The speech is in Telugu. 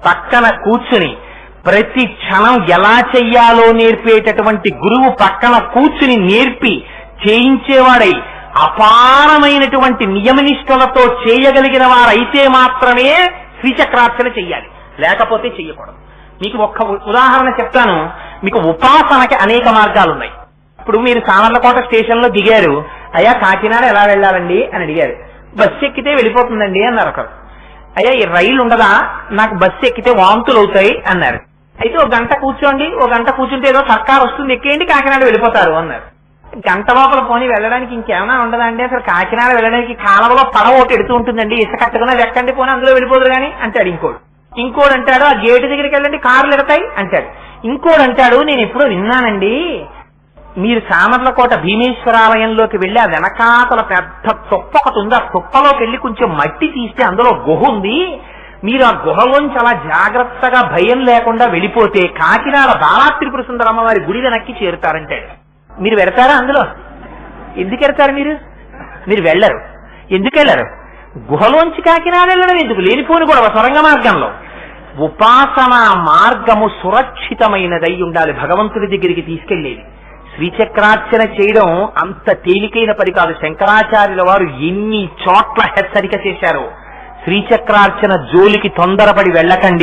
పక్కన కూర్చుని ప్రతి క్షణం ఎలా చెయ్యాలో నేర్పేటటువంటి గురువు పక్కన కూర్చుని నేర్పి చేయించేవాడై అపారమైనటువంటి నియమనిష్టలతో చేయగలిగిన వారైతే మాత్రమే శ్రీచక్రార్చన చెయ్యాలి, లేకపోతే చెయ్యకూడదు. మీకు ఒక్క ఉదాహరణ చెప్తాను. మీకు ఉపాసనకి అనేక మార్గాలున్నాయి. ఇప్పుడు మీరు సామర్లకోట స్టేషన్ లో దిగారు, అయ్యా కాకినాడ ఎలా వెళ్ళాలండి అని అడిగారు. బస్సు ఎక్కితే వెళ్ళిపోతుందండి అన్నారు ఒకరు. అయ్యా ఈ రైలు ఉండదా, నాకు బస్సు ఎక్కితే వాంతులు అవుతాయి అన్నారు. అయితే ఒక గంట కూర్చోండి, ఒక గంట కూర్చుంటే ఏదో సర్కార్ వస్తుంది, ఎక్కేయండి కాకినాడ వెళ్ళిపోతారు అన్నారు. గంట లోపల పోనీ వెళ్ళడానికి ఇంకేమైనా ఉండదా అండి, అసలు కాకినాడ వెళ్ళడానికి కాలంలో పడవ ఒకటి ఎడుతూ ఉంటుందండి, ఇసుకట్టుకున్నా ఎక్కండి పోనీ అందులో వెళ్ళిపోదురు కానీ అంటాడు. ఇంకోడు అంటాడు ఆ గేటు దగ్గరికి వెళ్ళండి కార్లు ఎడతాయి అంటాడు. ఇంకోడు అంటాడు నేను ఎప్పుడో విన్నానండి, మీరు సామర్లకోట భీమేశ్వరాలయంలోకి వెళ్ళి ఆ వెనకాతల పెద్ద తుప్ప ఒకటి ఉంది, ఆ తుప్పలోకి వెళ్ళి కొంచెం మట్టి తీస్తే అందులో గుహ ఉంది, మీరు ఆ గుహలోంచి అలా జాగ్రత్తగా భయం లేకుండా వెళ్ళిపోతే కాకినాడ బాలాత్రిపుర సుందర అమ్మవారి గుడి వెనక్కి చేరుతారంటాడు. మీరు వెడతారా అందులో? ఎందుకు వెడతారు మీరు వెళ్ళరు. ఎందుకు వెళ్ళరు? గుహలోంచి కాకినాడ వెళ్ళడం ఎందుకు, లేనిపోని కూడా సొరంగ మార్గంలో. ఉపాసన మార్గము సురక్షితమైనదై ఉండాలి, భగవంతుడి దగ్గరికి తీసుకెళ్లేది. శ్రీచక్రార్చన చేయడం అంత తేలికైన పని కాదు. శంకరాచార్యుల వారు ఎన్ని చోట్ల హెచ్చరిక చేశారో, శ్రీచక్రార్చన జోలికి తొందరపడి వెళ్ళకండి.